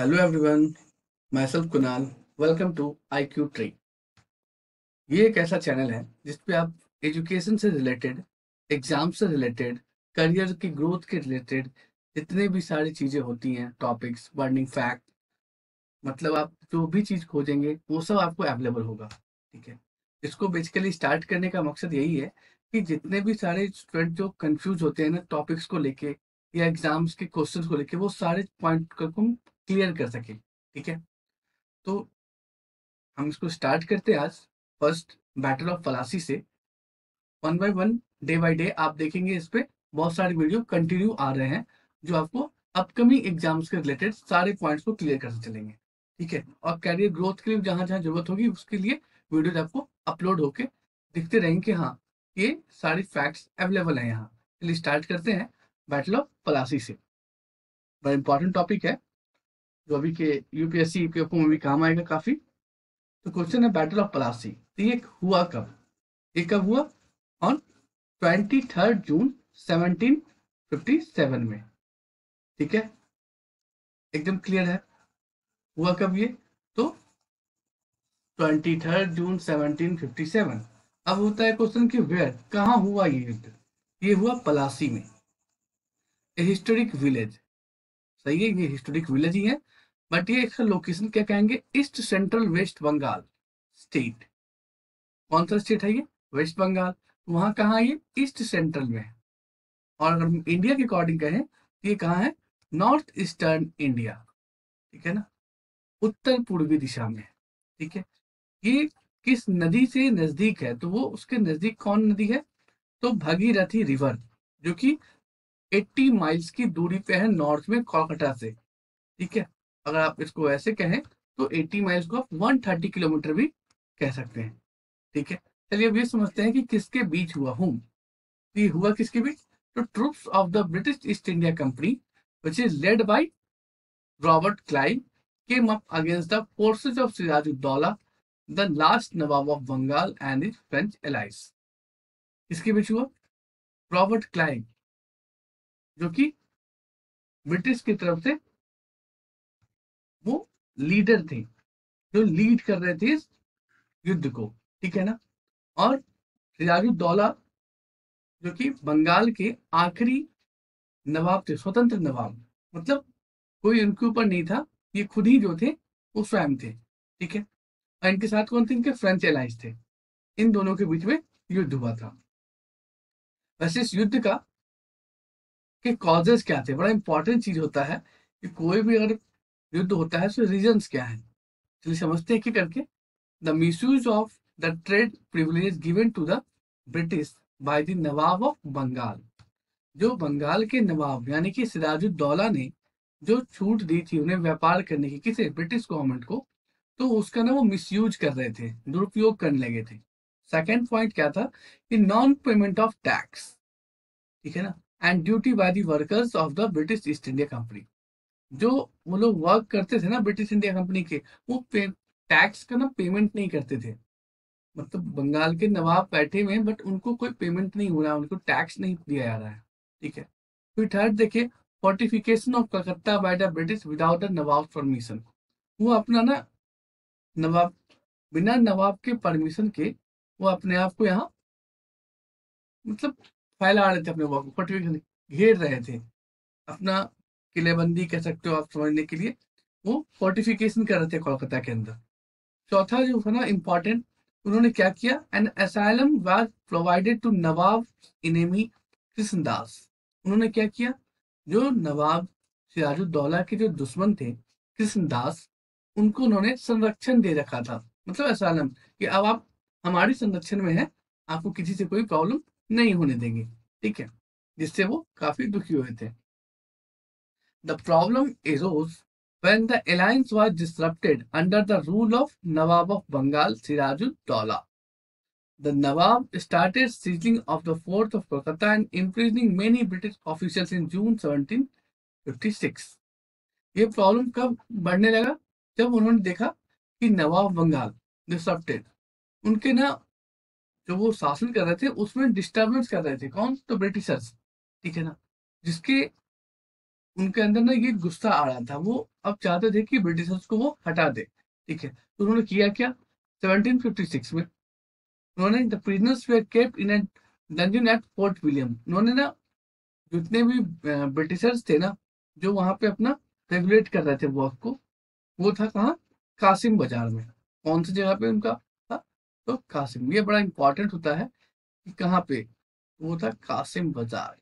Hello everyone, myself Kunal. Welcome to IQ tree. ये एक ऐसा चैनल है जिसपे आप एजुकेशन से रिलेटेड, एग्जाम से रिलेटेड, करियर की ग्रोथ के रिलेटेड जितने भी सारी चीजें होती हैं, टॉपिक्स, बर्निंग फैक्ट, मतलब आप जो भी चीज खोजेंगे वो सब आपको अवेलेबल होगा। ठीक है। इसको बेसिकली स्टार्ट करने का मकसद यही है कि जितने भी सारे स्टूडेंट जो कंफ्यूज होते हैं ना टॉपिक्स को लेके या एग्जाम्स के क्वेश्चंस को लेके, वो सारे पॉइंट को हम क्लियर कर सके। ठीक है। तो हम इसको स्टार्ट करते हैं आज फर्स्ट बैटल ऑफ पलासी से। वन बाय डे आप देखेंगे इस पे बहुत सारे वीडियो कंटिन्यू आ रहे हैं जो आपको अपकमिंग एग्जाम्स के रिलेटेड सारे पॉइंट्स को क्लियर करते चलेंगे। ठीक है। और कैरियर ग्रोथ के लिए जहां जहां जरूरत होगी उसके लिए वीडियो आपको अपलोड होके दिखते रहेंगे कि हाँ, ये सारी फैक्ट्स अवेलेबल है यहाँ। चलिए स्टार्ट करते हैं बैटल ऑफ पलासी से। बड़ा इंपॉर्टेंट टॉपिक है जो अभी के यूपीएससी ईपीएफओ में भी काम आएगा काफी। तो क्वेश्चन है बैटल ऑफ पलासी, तो ये हुआ कब? ये कब हुआ? ऑन 23 जून 1757 में। ठीक है, एकदम क्लियर है। हुआ कब ये? तो 23 जून 1757। अब होता है क्वेश्चन कि वेयर, कहाँ हुआ ये युद्ध? ये हुआ पलासी में, ए हिस्टोरिक विलेज। सही है, ये हिस्टोरिक विलेज ही है, बट ये इसका लोकेशन क्या कहेंगे? East central West Bengal state. कौन सा स्टेट है ये? वेस्ट बंगाल। वहां कहाँ है ये? ईस्ट सेंट्रल में है। और अगर हम इंडिया के अकॉर्डिंग कहें तो ये कहाँ है? North eastern India. ठीक है ना, उत्तर पूर्वी दिशा में। ठीक है। ये किस नदी से नजदीक है? तो वो उसके नजदीक कौन नदी है? तो भगीरथी रिवर, जो कि 80 माइल्स की दूरी पे है नॉर्थ में कोलकाता से। ठीक है। अगर आप इसको ऐसे कहें तो 80 माइल्स को आप 130 किलोमीटर भी कह सकते हैं। ठीक है। चलिए अब ये समझते हैं कि किसके बीच हुआ हूँ। ये हुआ किसके बीच? तो troops of the British east India company which is led by Robert Clive came up against the forces of Sirajuddaulah, the last Nawab of Bengal and his French allies। किसके बीच हुआ? रॉबर्ट क्लाइव, जो कि British की तरफ से वो leader थे, जो लीड कर रहे थे इस युद्ध को। ठीक है ना। और सिराजुद्दौला, जो कि बंगाल के आखिरी नवाब थे, स्वतंत्र नवाब, मतलब कोई उनके ऊपर नहीं था, ये खुद ही जो थे वो स्वयं थे। ठीक है। और इनके साथ कौन थे? इनके फ्रेंच एलाइज थे। इन दोनों के बीच में युद्ध हुआ था। वैसे इस युद्ध का के कॉजेस क्या थे? बड़ा इंपॉर्टेंट चीज होता है कि कोई भी अगर युद्ध होता है तो रीजंस क्या है। चलिए समझते हैं कि करके। The misuse of the trade privilege given to the British by the nawab of Bengal. जो बंगाल के नवाब यानी कि सिराजुद्दौला ने जो छूट दी थी उन्हें व्यापार करने की, किसे? ब्रिटिश गवर्नमेंट को, तो उसका ना वो मिसयूज कर रहे थे, दुरुपयोग करने लगे थे। सेकेंड पॉइंट क्या था? कि नॉन पेमेंट ऑफ टैक्स। ठीक है ना। And duty by the workers of the British east India company. जो वो लोग वर्क करते थे ना ब्रिटिश इंडिया कंपनी के, वो टैक्स का ना पेमेंट नहीं करते थे। मतलब बंगाल के नवाब बैठे हुए हैं बट उनको कोई पेमेंट नहीं हो रहा है, उनको टैक्स नहीं दिया जा रहा है। ठीक है। फिर थर्ड देखिए, fortification of Calcutta by the British without the Nawab permission. वो अपना ना नवाब, बिना नवाब के परमिशन के वो अपने आप को यहाँ मतलब फैला रहे थे, अपने फोर्टिफिकेशन घेर रहे थे अपना, किलेबंदी कह सकते हो आप समझने के लिए। वो फोर्टिफिकेशन कर रहे थे कोलकाता के अंदर। चौथा जो था ना इम्पोर्टेंट, उन्होंने क्या किया? An asylum was provided to nawab enemy Krishnadas. उन्होंने क्या किया? जो नवाब सिराजुद्दौला के जो दुश्मन थे कृष्णदास, उनको उन्होंने संरक्षण दे रखा था। मतलब असाइलम, कि अब आप हमारी संरक्षण में है, आपको किसी से कोई प्रॉब्लम नहीं होने देंगे। ठीक है। जिससे वो काफी दुखी हुए थे। The problem arose when the alliance was disrupted under the rule of Nawab of Bengal Sirajud-Daulah. The Nawab started sieging of the fort of Kolkata and imprisoning many British officials in June 1756। ये problem कब बढ़ने लगा? जब उन्होंने देखा कि नवाब Bengal disrupted, उनके ना जो वो शासन कर रहे थे उसमें डिस्टर्बेंस कर रहे थे। कौन? तो ब्रिटिशर्स। ठीक है ना। जिसके उनके अंदर ना ये गुस्सा आ रहा था, वो अब चाहते थे कि ब्रिटिशर्स को वो हटा दे। ठीक है, तो उन्होंने किया क्या, 1756 में उन्होंने the prisoners were kept in a dungeon at Fort William, उन्होंने ना जितने भी ब्रिटिशर्स थे ना, जो वहां पे अपना रेगुलेट कर रहे थे वर्क को, वो था कहाँ, कासिम बाजार में। कौन सी जगह पे उनका था, तो कासिम, ये बड़ा इंपॉर्टेंट होता है कि कहाँ पे, वो था कासिम बाजार।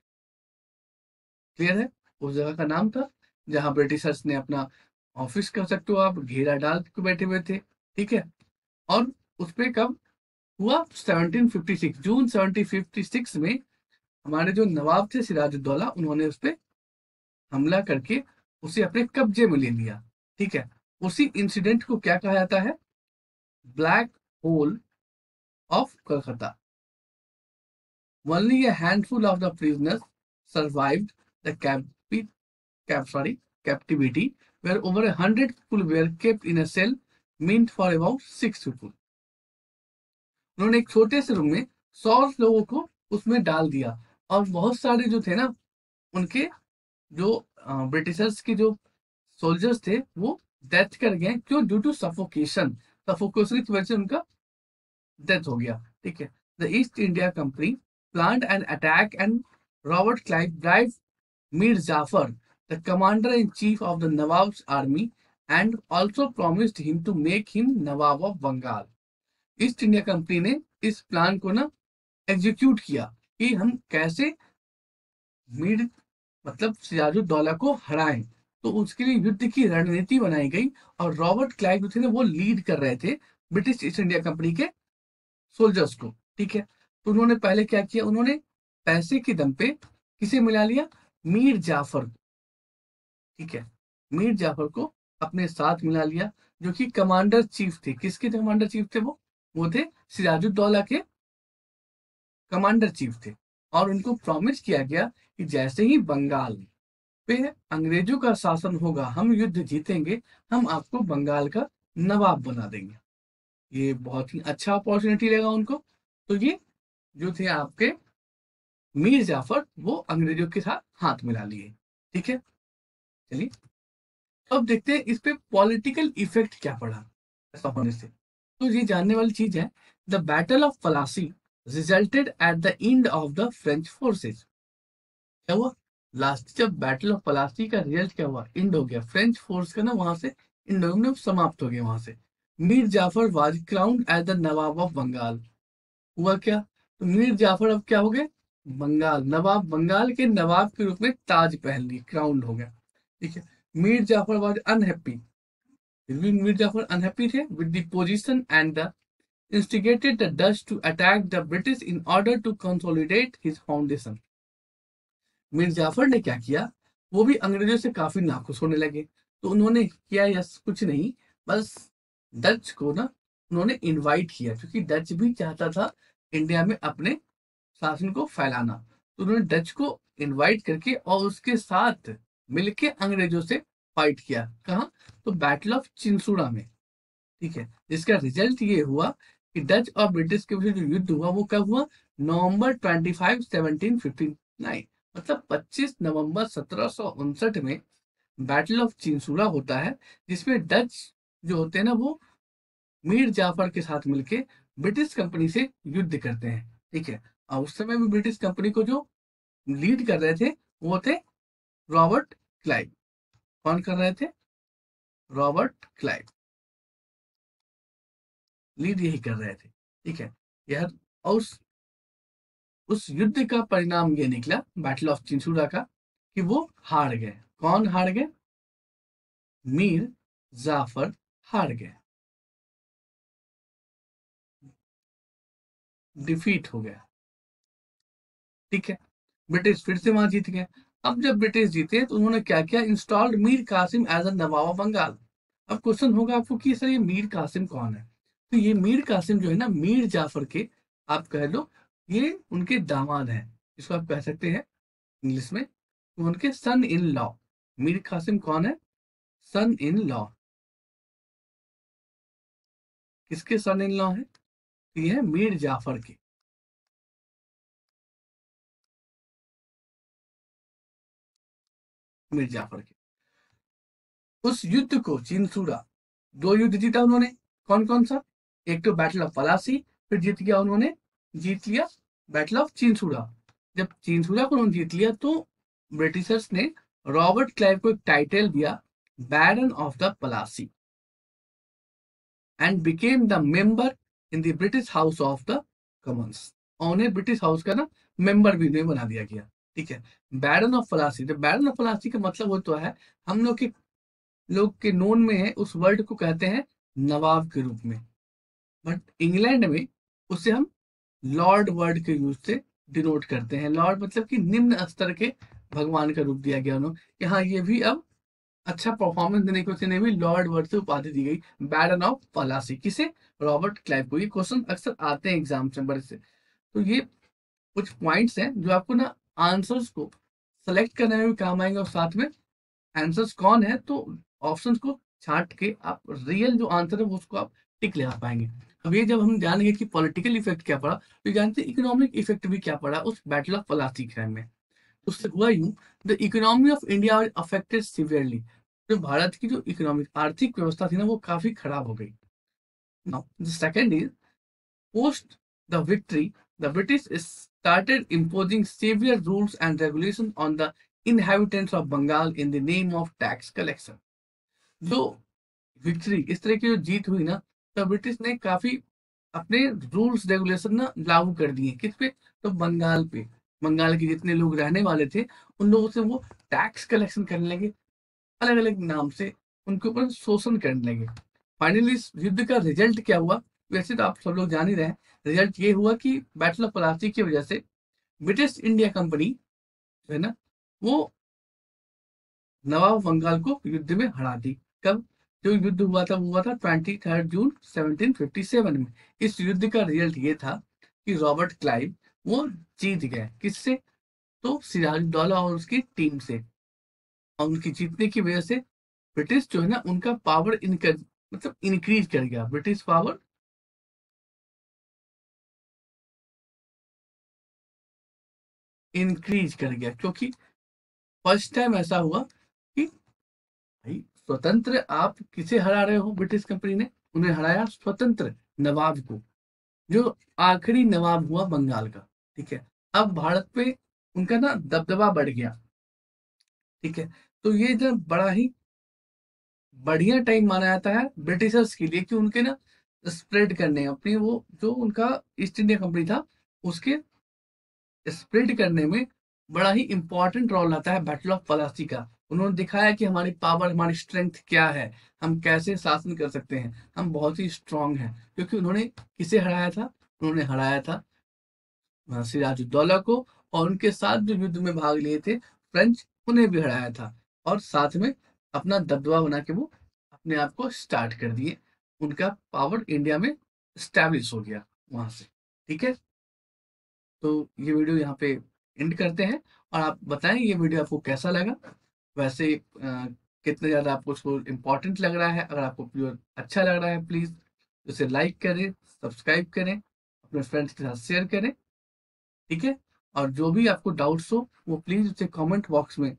क्लियर है, उस जगह का नाम था जहां ब्रिटिशर्स ने अपना ऑफिस, कर सकते हो आप, घेरा डाल के बैठे हुए थे। ठीक है, और उस पे कब हुआ, 1756, जून 1756 में हमारे जो नवाब थे सिराजुद्दौला, उन्होंने उस पे हमला करके उसे अपने कब्जे में ले लिया। ठीक है, उसी इंसिडेंट को क्या कहा जाता है, black hole of Calcutta. Only a handful of the prisoners survived the captivity, where over 100 people were kept in a cell meant for about 6 people. उन्होंने एक छोटे से रूम में 100 लोगों को उसमें डाल दिया, और बहुत सारे जो थे ना, उनके जो ब्रिटिशर्स के जो सोल्जर्स थे, वो डेथ कर गए। क्यों, ड्यू टू सफोकेशन, सफोकेशन की वजह से उनका डेथ हो गया। ठीक है, the East India Company planned an attack and Robert Clive bribe Mir Jafar, the commander in chief of the nawab's army, and also promised him to make him nawab of Bengal. East India Company ने इस प्लान को ना execute किया कि हम कैसे मीर मतलब सिराजुद्दौला को हराएं। तो उसके लिए युद्ध की रणनीति बनाई गई, और रॉबर्ट क्लाइव जो थे ना, वो लीड कर रहे थे ब्रिटिश ईस्ट इंडिया कंपनी के सोल्जर्स को। ठीक है, तो उन्होंने पहले क्या किया, उन्होंने पैसे के दम पे किसे मिला लिया, मीर जाफर को। ठीक है, मीर जाफर को अपने साथ मिला लिया, जो कि कमांडर चीफ थे। किसके कमांडर चीफ थे वो थे सिराजुद्दौला के कमांडर चीफ थे। और उनको प्रॉमिस किया गया कि जैसे ही बंगाल पे अंग्रेजों का शासन होगा, हम युद्ध जीतेंगे, हम आपको बंगाल का नवाब बना देंगे। ये बहुत ही अच्छा अपॉर्चुनिटी लगा उनको। तो ये जो थे आपके मीर जाफर, वो अंग्रेजों के साथ हाथ मिला लिए। ठीक है, चलिए अब देखते हैं इस पे पॉलिटिकल इफेक्ट क्या पड़ा ऐसा होने से। तो ये जानने वाली चीज है, the battle of Plassey resulted at the end of the French forces. क्या हुआ, लास्ट जब बैटल ऑफ पलासी का रिजल्ट क्या हुआ, इंड हो गया, फ्रेंच फोर्स का ना वहां से इंड हो गया, समाप्त हो गया वहां से। Mir Jafar was crowned as the nawab of Bengal. हुआ क्या, तो मीर जाफर अब क्या हो गए, बंगाल नवाब, बंगाल के नवाब के रूप में ताज पहन ली, क्राउंड हो गया। ठीक है, मीर जाफर वाज अनहैप्पी, फिर भी मीर जाफर अनहैप्पी थे with the position, and the instigated the Dutch to attack the British in order to consolidate his foundation. Mir Jafar ने क्या किया, वो भी अंग्रेजों से काफी नाखुश होने लगे। तो उन्होंने किया यस कुछ नहीं, बस डच को ना उन्होंने इनवाइट किया, क्योंकि डच भी चाहता था इंडिया में अपने शासन को फैलाना। तो उन्होंने डच को इनवाइट करके और उसके साथ मिलके अंग्रेजों से फाइट किया। कहाँ, तो बैटल ऑफ चिंसुड़ा में। ठीक है, जिसका रिजल्ट ये हुआ कि डच और ब्रिटिश के बीच जो युद्ध हुआ, वो कब हुआ, नवंबर 25, 1759, मतलब 25 नवंबर 1759 में बैटल ऑफ चिंसुड़ा होता है, जिसमें डच जो होते हैं ना, वो मीर जाफर के साथ मिलके ब्रिटिश कंपनी से युद्ध करते हैं। ठीक है, और उस समय भी ब्रिटिश कंपनी को जो लीड कर रहे थे, वो थे रॉबर्ट क्लाइव। कौन कर रहे थे, रॉबर्ट क्लाइव लीड यही कर रहे थे। ठीक है यार, और उस युद्ध का परिणाम ये निकला बैटल ऑफ चिंसुड़ा का, कि वो हार गए। कौन हार गए, मीर जाफर हार गए, डिफीट हो गया। ठीक है, ब्रिटिश फिर से वहां जीत गए। अब जब ब्रिटिश जीते तो उन्होंने क्या किया, installed Mir Qasim as a nawab of Bengal. अब क्वेश्चन होगा आपको कि सर ये मीर कासिम कौन है, तो ये मीर कासिम जो है ना, मीर जाफर के आप कह लो, ये उनके दामाद हैं, इसको आप कह सकते हैं इंग्लिश में, तो उनके सन इन लॉ। मीर कासिम कौन है, सन इन लॉ। किसके सन इन लॉ है, तो ये है मीर जाफर के। मीर जाफर के। उस युद्ध को चिंसूड़ा, 2 युद्ध जीता उन्होंने। कौन कौन सा? एक तो बैटल ऑफ पलासी, फिर जीत लिया बैटल ऑफ चिंसूड़ा। जब चिंसूड़ा को उन्होंने जीत लिया तो ब्रिटिशर्स ने रॉबर्ट क्लाइव को एक टाइटल दिया, baron of the Plassey, and became the member in the British House of the Commons. और उन्हें ब्रिटिश हाउस का ना मेंबर भी उन्हें बना दिया गया। ठीक है, बैरन ऑफ पलासी। तो बैरन ऑफ पलासी का मतलब वो तो है, हम लोग के नोन में है, उस वर्ड को कहते हैं नवाब के रूप में, बट इंग्लैंड में उसे हम लॉर्ड वर्ड के यूज से डिनोट करते हैं। लॉर्ड मतलब कि निम्न स्तर के भगवान का रूप दिया गया उन्होंने कि हाँ ये भी अब अच्छा परफॉर्मेंस देने की वजह से भी लॉर्ड वर्ड से उपाधि दी गई, बैरन ऑफ पलासी। किसे? रॉबर्ट क्लाइव को। ये क्वेश्चन अक्सर आते हैं एग्जाम में बड़े से। तो ये कुछ पॉइंट्स हैं जो आपको ना आंसर्स को सेलेक्ट करने में भी काम आएंगे, और साथ में आंसर्स कौन है तो ऑप्शंस को छांट के आप रियल जो आंसर है वो उसको आप टिक लगा पाएंगे। अब ये जब हम जानेंगे कि पॉलिटिकल इफेक्ट क्या पड़ा, तो जानते हैं इकोनॉमिक इफेक्ट भी क्या पड़ा उस बैटल ऑफ पलासी टाइम में। उससे हुआ यूं, the economy of India affected severely. जो भारत की जो इकोनॉमिक आर्थिक व्यवस्था थी ना वो काफी खराब हो गई। Now the second is, post the victory, the British started imposing severe rules and regulations on the inhabitants of Bengal in the name of tax collection. जो विक्ट्री, इस तरह की जो जीत हुई ना, तो ब्रिटिश ने काफी अपने रूल्स रेगुलेशन ना लागू कर दिए। किस पे? तो बंगाल पे। बंगाल के जितने लोग रहने वाले थे उन लोगों से वो टैक्स कलेक्शन करने लगे, अलग अलग नाम से उनके ऊपर शोषण करने लगे। फाइनली इस युद्ध का रिजल्ट क्या हुआ? वैसे तो आप सब लोग जान ही रहे हैं। रिजल्ट ये हुआ कि बैटल ऑफ पलासी की वजह से ब्रिटिश इंडिया कंपनी जो है ना वो नवाब बंगाल को युद्ध में हरा दी। कब जो युद्ध हुआ था वो हुआ था 23 जून 1757 में। इस युद्ध का रिजल्ट ये था कि रॉबर्ट क्लाइव वो जीत गए। किससे? तो सिराजुद्दौला और उसकी टीम से। और उनकी जीतने की वजह से ब्रिटिश जो है ना उनका पावर मतलब इंक्रीज कर गया। ब्रिटिश पावर इंक्रीज कर गया, क्योंकि फर्स्ट टाइम ऐसा हुआ कि भाई स्वतंत्र आप किसे हरा रहे हो? ब्रिटिश कंपनी ने उन्हें हराया, स्वतंत्र नवाब को, जो आखिरी नवाब हुआ बंगाल का। ठीक है, अब भारत पे उनका ना दबदबा बढ़ गया। ठीक है, तो ये जो बड़ा ही बढ़िया टाइम माना जाता है ब्रिटिशर्स के लिए कि उनके ना स्प्रेड करने अपनी वो जो उनका ईस्ट इंडिया कंपनी था उसके स्प्रेड करने में बड़ा ही इंपॉर्टेंट रोल आता है बैटल ऑफ पलासी का। उन्होंने दिखाया कि हमारी पावर, हमारी स्ट्रेंथ क्या है, हम कैसे शासन कर सकते हैं, हम बहुत ही स्ट्रांग हैं। क्योंकि उन्होंने किसे हराया था? उन्होंने हराया था सिराजुद्दौला को, और उनके साथ जो युद्ध में भाग लिए थे फ्रेंच, उन्हें भी हराया था। और साथ में अपना दबदबा बना के वो अपने आप को स्टार्ट कर दिए। उनका पावर इंडिया में स्टैब्लिश हो गया वहां से। ठीक है, तो ये वीडियो यहाँ पे एंड करते हैं। और आप बताएं ये वीडियो आपको कैसा लगा। वैसे कितने ज़्यादा आपको उसको इम्पोर्टेंट लग रहा है। अगर आपको वीडियो अच्छा लग रहा है प्लीज़ उसे लाइक करें, सब्सक्राइब करें, अपने फ्रेंड्स के साथ शेयर करें। ठीक है, और जो भी आपको डाउट्स हो वो प्लीज़ उसे कमेंट बॉक्स में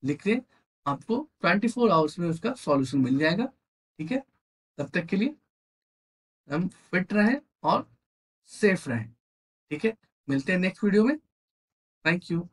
लिख दें। आपको 24 आवर्स में उसका सॉल्यूशन मिल जाएगा। ठीक है, तब तक के लिए हम फिट रहें और सेफ रहें। ठीक है, मिलते हैं नेक्स्ट वीडियो में। Thank you.